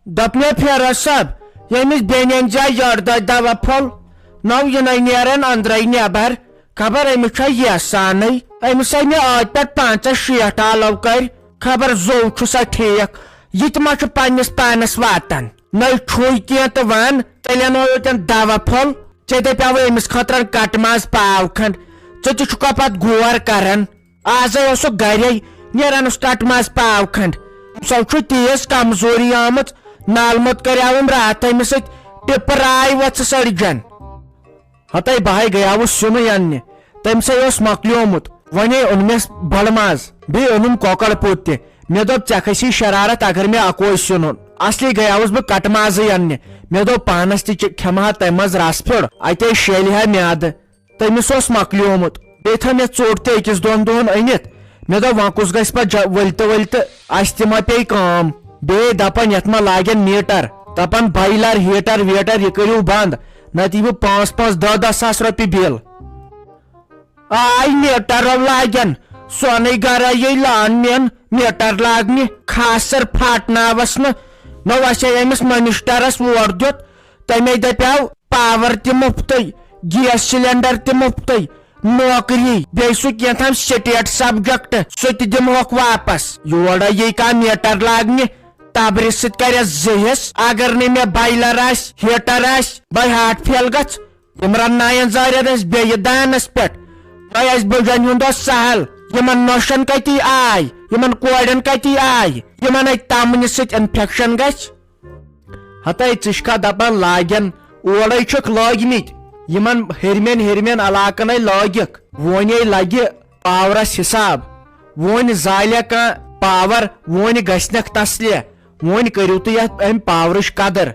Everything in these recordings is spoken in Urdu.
Dapne Firas sab, yemis benenca yarda dava pol, nav yanayneran andray nebar, kabar emisha yasanay, emisayne aypet panca şiyata alavkar, kabar zovçu sa tek, yitmaşı pannis panis vatan. Nay çoy kiyata van, telenoyotan dava pol, çede pava emis khatran katmaz pavkhan, çeti şu kapat guvar karan, azay osu garay, neran us katmaz pavkhan. Savçu tiyes kamzori amat, nalmut karyavum rahat emisat, tipray vatsa sarjan. Hatay bahay gayavus sunu yanni, temsay os makliomut, vane unmes balmaz, be unum kokal putte, medop çakasi şararat agar me akoy sunun. Asli gayavus bu katmazı yanni, medop panasti khama temaz raspur, ayte şeliha meadı. Temis os makliomut, betha me çorte ikis don don aynit, medop vankus gaspa valta astima pey kam. Be dapan yatma lagen meter, dapan bailar heater veter yekariu band, nati bu 5-10 sas ropi bill. Ay meter lagen, sonay garayay lanmen meter lagni khasar phatnavasna, no vasayamis manishtaras vordot, tamay dapav power ti muftay, gas cylinder ti muftay, nokri, besu kentham state subject, soti dimhok vapas, yoda ye ka meter lagni, tabrisit karya zehis, agar ne me bailar as, heater as, by heart fail gats, imran nayan zariadas beyedanas pet, nayas bojan yundos sahal, yaman notion kati ay, yaman koiden kati ay, yaman ay tamnisit infection gats. Hatay çışka dapan lagen, olay çok lagmit, yaman hermen alakanay lagik, voni lagi poweras hisab, voni zalya ka power, voni gasnak tasliye, voni kariutu ya em powerish kadar,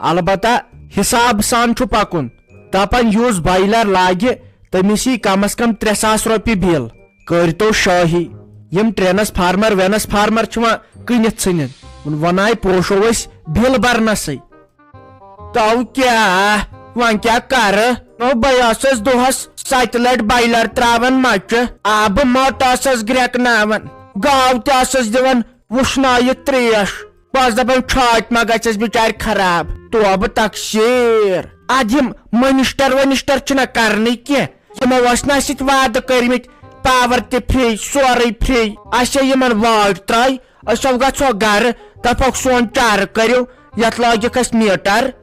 albata hisab san chu pakun, dapan use bailar lagi, tamisi kamas kam 300 ropi bill, karito shahi, yim transformer venas farmer chuma kynit sinin, vanay poshovas bill barnasay. Tau kya, wan kya kar, no bayasas dohas satellite bailar travan macha, ab motasas greknavan, gav tasas divan vushnayit tresh, baz dapan chat magasas bichar kharab, to ab taksir. Adim minister chuna karni ke, yama vasnasit vaad karimit, power te free, sorry free, asya yaman vaad try, asavga so gar, tapok son char karyo, yatlagikas meter.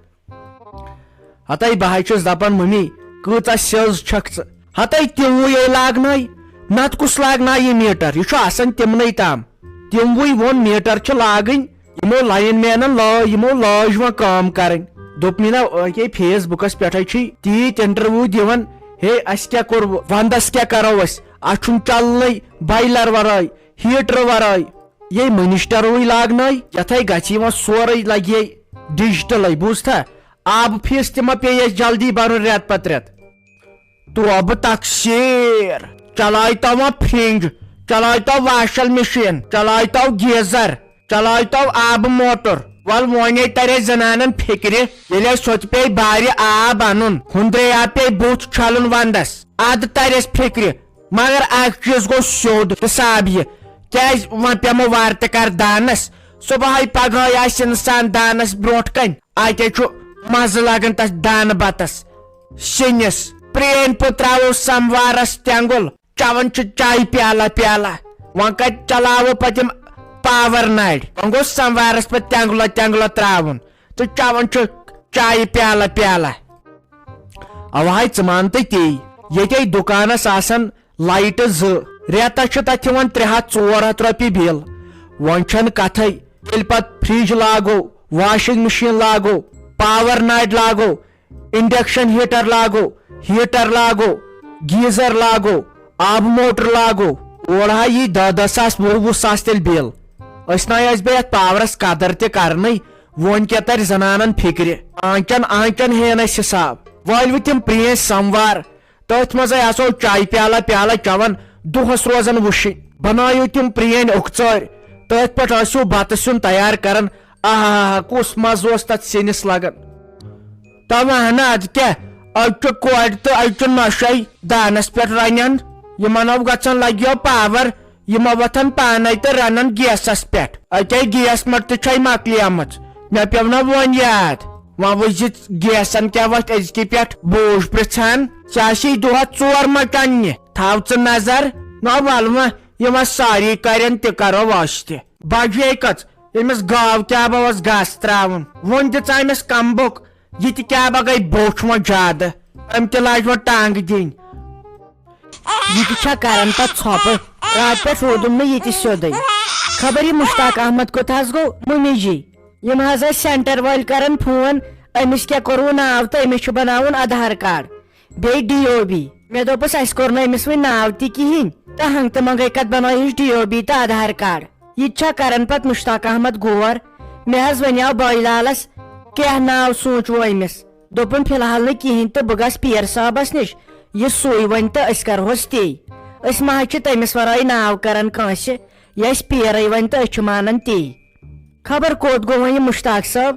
Hatay bahaychus dapan mami, kuta sales chakts, hatay timvu ye lagnay, nat kus lagnay ye meter, yisho asan timnay tam, timvu won meter ch lagin, yimo line manan law, yimo lawjma kam karin. Dopmina ke Facebookas petay chi, tit interview divan, hey askya kor, vandas kya karavas, achun chalnay, bailar varay, heater varay, ye minister hui lagnay, yathay gachima soray lagye, digital ay boosta, ab fees tima pe jaldi banu ret patret. To ab taksir, chalaita ma fringe, chalaita washing machine, chalaita geyser, chalaita ab motor. Wal moine tare zananan fikri, yele sot pe bari ab anun, hundre ape boot chalun vandas. Ad tares fikri, magar akchiz go shod hisabiye, kaz wan pe mo varte kar danas, subahay paghay as insan danas brotkan, ayte chu mazlagan tas dan batas. Sinyas, preen putravo samvaras tangul, chavan chu chai pyala, wanka chalawo patim power night. Ongo samvaras pa tangula travun. To chavan chu chai pyala. Avahai tsamante ti. Yete dukanas asan light z. Reta chata tiwan 300-400 ropi bill. Wanchan kathai. Ilpat fridge lago. Washing machine lago. Power night lago. Induction heater lago. Geyser lago. Ab motor lago. Orha yi 10 sas 20 sas tel bill. Asnay bet poweras kadar te karnay, won ketar zananan fikri, anchan henas hisab. While with him preen samvar, tat mazay aso chai pyala chavan, duhas rozan wushi. Banayu tim preen uktsar, tat pat aso batasun tayar karan, kus mazos tat sinis lagan. Tama hanad ke, alchu koad to alchun mashay, danas pet ranyan, yamanav gatsan lagyo power, یِمو وۄتھان پانے تہٕ رنان گیسس پٮ۪ٹھ اتے گیس مٹ تہِ چھے مۄکلیمٕژ مےٚ پیوٚو نا وۄنۍ یاد وۄنۍ وٕچھ گیسن کیٛاہ وۄتھِ أزکہِ پٮ۪ٹھ بوٗج پرژھان ژےٚ آسی دۄہس 4 مٹ اننہِ تھاو ژٕ نظر نا ول وۄنۍ یِم ساری کرن تہِ کرو وش تہِ بجے کٔژ ییٚمِس گاو کیٛابہ اوس گاسہٕ تراوُن وۄنۍ دِژ أمِس کمبُک یہِ تہِ کیٛابہ گٔے بوٚچھ وۄنۍ زیادٕ أمۍ تہِ لاج وۄنۍ ٹانٛگہٕ دِنۍ یہ تہ کران پتہ ژھۄپہٕ رات پہ روٗدُم نہٕ ییٚتہِ سیوٚدُے خبر یہِ مشتاق احمد کوٚت حظ گوٚو مُمہِ جی یِم حظ ٲسۍ سینٹر وٲلۍ کران فون أمِس کیٛاہ کوٚروٕ ناو تہٕ أمِس چھُ بناوُن آدھار کارڈ بیٚیہِ DOB مےٚ دوٚپُس اَسہِ کوٚر نہٕ أمِس وُنہِ ناو تہِ کِہیٖنۍ تہٕ ہنٛگ تہٕ منٛگے کتھ بنٲیِس DOB تہٕ آدھار کارڈ یہِ تہِ چھا کران پتہٕ مشتاق احمد غور مےٚ حظ ونیاو بٲے لالس کیٛاہ ناو سوٗنٛچوٕ أمِس دوٚپُن فِلحال نہٕ کِہیٖنۍ تہٕ بہٕ گژھٕ پیٖر صٲبس نِش یہِ سُے وۄنۍ تہٕ أسۍ کرہوس تی أسۍ ما حظ چھِ تٔمِس ورٲے ناو کران کٲنٛسہِ یہِ اَسہِ پیٖرٕے وۄنۍ تہٕ أسۍ چھِ مانان تی خبر کوٚت گوٚو وۄنۍ یہِ مشتاق صٲب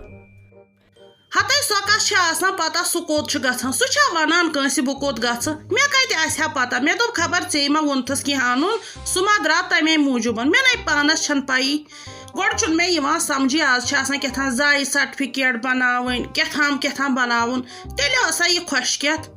ہتے سۄ کتھ چھِ آسان پتہ سُہ کوٚت چھُ گژھان سُہ چھا ونان کٲنٛسہِ بہٕ کوٚت گژھٕ مےٚ کتہِ آسہِ ہا پتہ مےٚ دوٚپ خبر ژےٚ ما ووٚنتھس کینٛہہ انُن سُہ ما درٛاو تمے موٗجوٗب مےٚ نے پانس چھنہٕ پیی گۄڈٕ چھُنہٕ مےٚ یِوان سمجھی آز چھِ آسان کیٛاہ زایہِ سرٹِفکیٹ بناوٕنۍ کیٛاہ بناوُن تیٚلہِ ٲسا یہِ خۄشکٮ۪تھ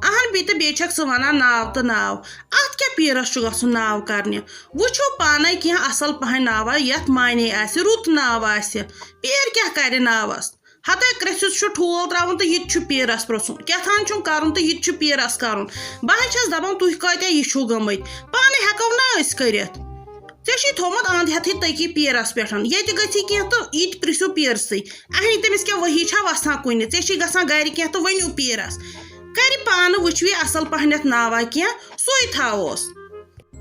اہن بیٚیہِ چھکھ ژٕ ونان ناو تہٕ ناو اتھ کیٛاہ پیٖرس چھُ گژھُن ناو کرنہِ وٕچھو پانے کینٛہہ اصل پہن ناوا یتھ معنے آسہِ رُت ناو آسہِ پیٖر کیٛاہ کرِ ناوس ہتے کرٛژھِس چھُ ٹھوٗل تراوُن تہٕ یہِ تہِ چھُ پیٖرس پرٛژھُن کیٛاہ چھُم کرُن تہٕ یہِ تہِ چھُ پیٖرس کرُن بہٕ حظ چھس دپان تُہۍ کۭتیاہ یہِ چھُو گٔمٕتۍ پانے ہٮ۪کو نا أسۍ کٔرِتھ ژےٚ چھُے تھوٚمُت انٛد ہٮ۪تھٕے تٔکی پیٖرس پٮ۪ٹھ ییٚتہِ گٔژھی کینٛہہ تہٕ یہِ تہِ پرٛژھِو پیٖرسٕے اہنی تٔمِس کیٛاہ ؤہی چھا وسان کُنہِ ژےٚ چھی گژھان گرِ کینٛہہ تہٕ ؤنِو پیٖرس کرِ پانہٕ وٕچھوِ اصل پہنتھ ناوا کینٛہہ سُے تھاووس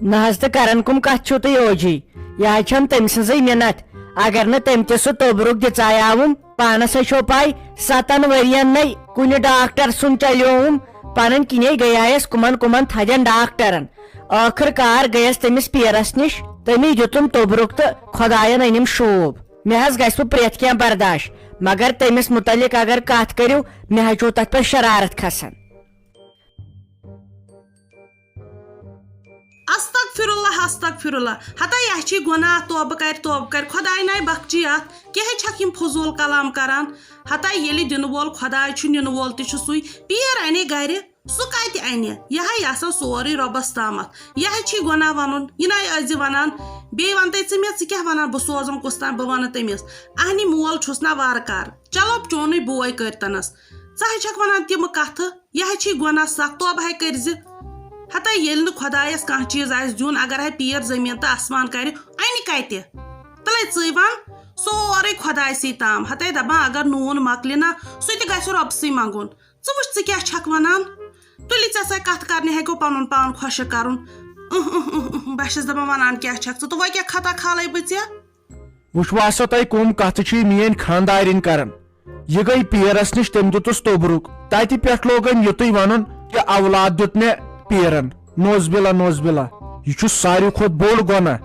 نہ حظ تہٕ کران کُم کتھ چھُو تُہۍ اوجی یہِ حظ چھم تٔمۍ سٕنٛزٕے مِنت اگر نہٕ تٔمۍ تہِ سُہ توبرُک دِژایاوُم پانس ہے چھو پاے 7 ؤرین نَے کُنہِ ڈاکٹر سُنٛد چلیووُم پنٕنۍ کِنے گٔیایس کُمن کُمن تھدٮ۪ن ڈاکٹرن ٲخٕر کار گٔیس تٔمِس پیٖرس نِش تٔمی دِتُم توبرُک تہٕ خۄداین أنِم شوٗب مےٚ حظ گژھِ وۄنۍ پرٛٮ۪تھ کینٛہہ برداش مگر تٔمِس مُتعلق اگر کتھ کٔرِو مےٚ حظ چھُو تتھ پٮ۪ٹھ شرارت کھسان استغفر اللہ ہتا یہ چھی گۄناہ توبہٕ کر خۄداے ناے بخچی اتھ کیٛاہ چھکھ یِم فضوٗل کلام کران ہتا ییٚلہِ دِنہٕ وول خۄداے چھُ نِنہٕ وول تہِ چھُ سُے پیٖر اَنہِ گرِ سُہ کتہِ اَنہِ یہِ ہے آسان سورُے رۄبس تامتھ یہِ ہے چھی گۄناہ ونُن یہِ ناے ٲسۍ زِ ونان بیٚیہِ ونتے ژٕ مےٚ ژٕ کیٛاہ ونان بہٕ سوزم کُس تام بہٕ ونہٕ تٔمِس اہنہِ مول چھُس نا وارٕ کار چلو چونُے بوے کٔرتنس ژٕ ہے چھکھ ونان تِمہٕ کتھٕ یہِ ہے چھی گۄناہ سکھ توبہٕ ہے کٔرزِ ہتا ییٚلہِ نہٕ خۄدایس کانٛہہ چیٖز آسہِ دیُن اگر ہے پیٖر زٔمیٖن تہٕ آسمان کرِ اَنہِ کتہِ تلے ژٕے ون سورُے خۄدایسٕے تام ہتے دپان اگر نوٗن مۄکلہِ نا سُہ تہِ گژھِ رۄبسٕے منٛگُن ژٕ وٕچھ ژٕ کیٛاہ چھکھ ونان تُلہِ ژےٚ سۭتۍ کتھ کرنہِ ہیٚکو پنُن پان خۄشک کرُن بہٕ چھس دپان ونان کیٛاہ چھکھ ژٕ تہٕ وۄنۍ کیٛاہ خطا کھالے بہٕ ژےٚ وٕچھ واسو تۄہہِ کٕم کتھٕ چھِ میٲنۍ خانٛدارِنۍ کران یہِ گٔے پیٖرس نِش تٔمۍ دِتُس توبرُک تتہِ پٮ۪ٹھ لوگ أمۍ یُتُے ونُن کہِ اولاد دیُت مےٚ پیٖرن نوزبِلا یہِ چھُ ساروی کھۄتہٕ بوٚڑ گۄناہ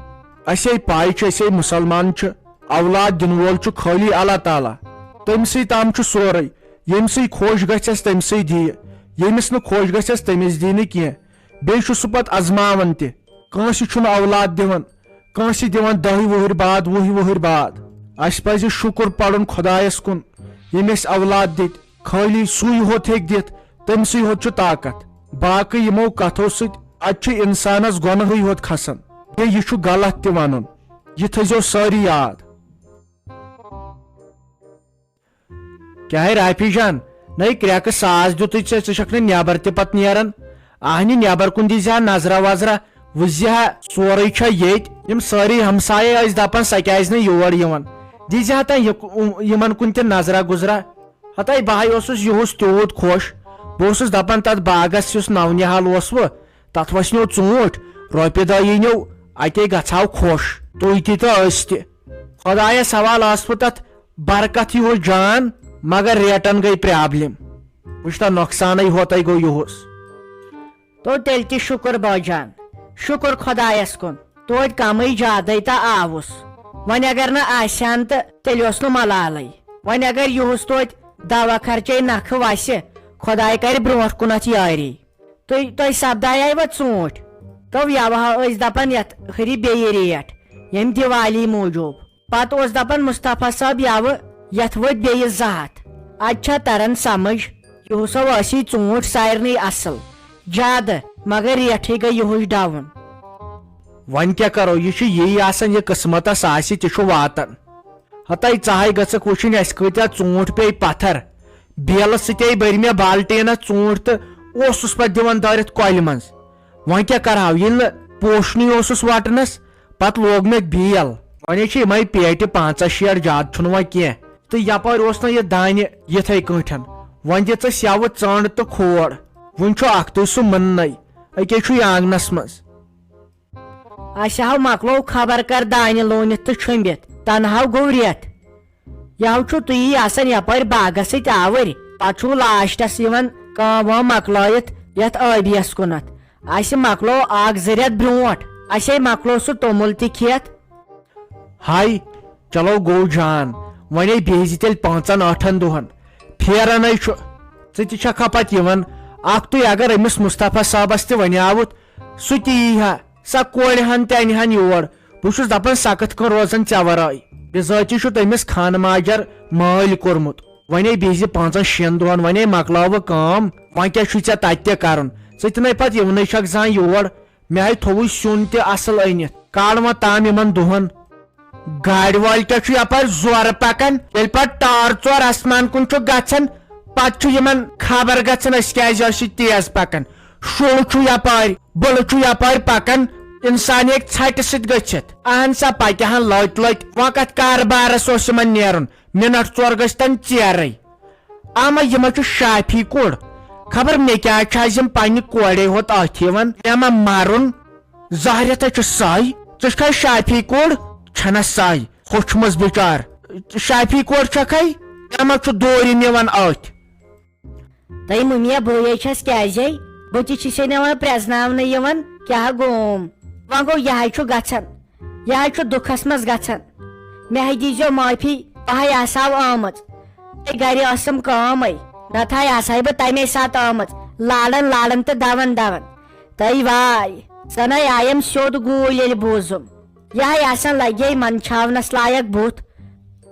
اسے پاے چھِ أسے مُسلمان چھِ اولاد دِنہٕ وول چھُ خٲلی اللہ تعالیٰ تٔمسٕے تام چھُ سورُے ییٚمسٕے خۄش گژھٮ۪س تٔمسٕے دِیہِ ییٚمِس نہٕ خۄش گژھٮ۪س تٔمِس دِیہِ نہٕ کینٛہہ بیٚیہِ چھُ سُہ پتہٕ ازماوان تہِ کٲنٛسہِ چھُنہٕ اولاد دِوان کٲنٛسہِ دِوان 10 وُہٕرۍ باد 20 وُہٕرۍ باد اسہِ پزِ شُکر پرُن خۄدایس کُن ییٚمۍ اسہِ اولاد دِتۍ خٲلی سُے ہوت ہیٚکہِ دِتھ تٔمسٕے ہوت چھُ طاقت باقٕے یِمو کتھو سۭتۍ اتہِ چھُ انسانس گۄنہٕے ہوت کھسان بیٚیہِ یہِ چھُ غلط تہِ ونُن یہِ تھٲیزیو سٲری یاد کیٛاہ رافی جان نَے کرٛٮ۪کہٕ ساس دِتُے ژےٚ ژٕ چھکھ نہٕ نٮ۪بر تہِ پتہٕ نیران اہنہِ نٮ۪بر کُن دی زِہا نظرا وظرا وٕچھ زِہا سورُے چھا ییٚتہِ یِم سٲری ہمسایے ٲسۍ دپان سۄ کیٛازِ نہٕ یور یِوان دی زِہا تانۍ یِمن کُن تہِ نظرا گُزرا ہتے بہے اوسُس یِہُس تیوٗت خۄش بہٕ اوسُس دپان تتھ باغس یُس نونِحال اوسوٕ تتھ وسنیو ژوٗنٛٹھۍ رۄپیہِ دہ یٖنیو اتے گژھہو خۄش تُہۍ تہِ تہٕ أسۍ تہِ خۄدایس حوال ٲس بہٕ تتھ برکت یِہُس جان مگر ریٹن گٔے پرابلم وٕچھ تا نۄقصانٕے ہوتے گوٚو یِہُس تو تیٚلہِ تہِ شُکر باجان شُکر خۄدایس کُن توتہِ کمٕے زیادے تہٕ آوُس وۄنۍ اگر نہٕ آسہن تہٕ تیٚلہِ اوس نہٕ ملالے وۄنۍ اگر یِہُس توتہِ دوا خرچے نکھٕ وسہِ خۄداے کرِ برونٛٹھ کُنتھ یٲری تُہۍ سپدایوا ژوٗنٛٹھۍ تو یوہا دپان یت ہری بیٚیہِ ریٹ یم دیوالی موٗجوٗب پتہٕ اوس دپان مصطفیٰ صٲب یوٕ یتھ ؤتھۍ بیٚیہِ 2 ہتھ اَتہِ تران سمجھ یِہُسو ٲسی ژوٗنٛٹھۍ سارنٕے اصل زیادٕ مگر ریٹھٕے گٔے یِہُس ڈاوُن ون کیا کرو یہ یی آسان یہ قسمتس آسہِ تہِ چھُ واتان ہتاے ژاہے گژھکھ وٕچھِنۍ اسہِ کۭتیاہ ژوٗنٛٹھۍ پیٚیہِ پتھر بیلہٕ سۭتے بٔرۍ مےٚ بالٹیٖنس ژوٗنٛٹھۍ تہٕ اوسُس پتہٕ دِوان دٲرِتھ کۄلہِ منٛز وۄنۍ کیٛاہ کرہاو ییٚلہِ نہٕ پوشنٕے اوسُس وٹنس پتہٕ لوگ مےٚ بیل وۄنۍ چھِ یِمے پیٹہِ 65 زیادٕ چھُنہٕ وۄنۍ کینٛہہ تہٕ یپٲرۍ اوس نہٕ یہِ دانہِ یِتھے کٲٹھۍ وۄنۍ دِ ژٕ سیوٕ ژٔنٛڈ تہٕ کھوڑ وُنہِ چھُ اکھتُے سُہ مٕننَے أکے چھُ یہِ آنگنس منٛز اسہِ ہاو مکلو خبر کر دانہِ لوٗنِتھ تہٕ چھُمبِتھ تنہاو گوٚو رٮ۪تھ یہو چھُ تُہی آسان یپٲرۍ باغس سۭتۍ آوٕرۍ پتہٕ چھُو لاسٹس یِوان کٲم وٲم مکلٲیِتھ یتھ ٲبِیس کُنتھ اسہِ مکلو 1-2 رٮ۪تھ برونٹھ اسے مکلو سُہ توٚمُل تہِ کھٮ۪تھ ہاے چلو گوٚو جان وۄنۍ بیٚیہِ تیٚلہِ 5-8 دۄہن پھیرنے چھُ ژٕ تہِ چھکھا پتہٕ یِوان اکھتُے اگر أمِس مصطفیٰ صٲبس تہِ ونیاوُتھ سُہ تہِ یی ہا سۄ کورِ ہن تہِ انہِ ہن یور بہٕ چھُس دپان سخت کھن روزان ژےٚ ورٲے بِذٲتی چھُ تٔمِس خانہٕ ماجر مٲلۍ کوٚرمُت وۄنۍ بیٚیہِ 5-6 دۄہن وۄنۍ مکلاو بہٕ کٲم وۄنۍ کیٛاہ چھُے ژےٚ تتہِ تہِ کرُن ژٕ تہِ نَے پتہٕ یِونٕے چھکھ زانٛہہ یور مےٚ ہے تھووُے سیُن تہِ اصل أنِتھ کال وۄنۍ تام یِمن دۄہن گاڑِ وٲلۍ کیٛاہ چھُ یپٲرۍ زورٕ پکان ییٚلہِ پتہٕ ٹار ژور آسمان کُن چھُ گژھان پتہٕ چھُ یِمن خبر گژھان أسۍ کیٛازِ ٲسۍ تیز پکان شُر چھُ یپٲرۍ بُلہٕ چھُ یپٲرۍ پکان انسان ہیٚکہِ ژھٹہِ سۭتۍ گٔژھِتھ اہن سا پکہِ ہن لٔٹۍ وۄنۍ کتھ کاربارس اوس یِمن نیرُن منٹ 4 گٔژھتن ژیرے آما یِمن چھُ شافی کوٚر خبر مےٚ کیٛازِ چھِ آز یِم پننہِ کورے ہوت أتھۍ یِوان مےٚ ما مرُن 2 رٮ۪تھے چھُ سَے ژٕ چھکھا شافی کوٚر چھنا سَے ہوٚچھمٕژ بِچار شافی کوٚر چھکھے مےٚ ما چھُ دورِ نِوان أتھۍ تۄہہِ مُمیا بٲے چھس کیٛازے بہٕ تہِ چھسے نہٕ وۄنۍ پرٛزناونہٕ یِوان کیٛاہ گوٚوم وۄنۍ گوٚو یِہے چھُ گژھان یِہے چھُ دُکھس منٛز گژھان مےٚ ہے دیٖزیو معٲفی بہٕ ہے آسہو آمٕژ گرِ ٲسٕم کٲمٕے نتہٕ ہے آسہے بہٕ تمے ساتہٕ آمٕژ لاران تہٕ دون تٔے واے زن ہے آیم سیوٚد گوٗلۍ ییٚلہِ بوٗزُم یِہے آسان لگے منٛچھاونس لایق بُتھ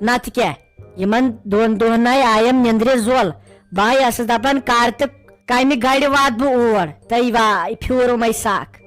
نتہٕ کیٛاہ یِمن 2 دۄہن ہے آیم نِندرِ زول بہٕ ہے ٲسٕس دپان کر تہٕ کمہِ گرِ واتہٕ بہٕ اور تٔے واے پھیوٗرُم ہے سکھ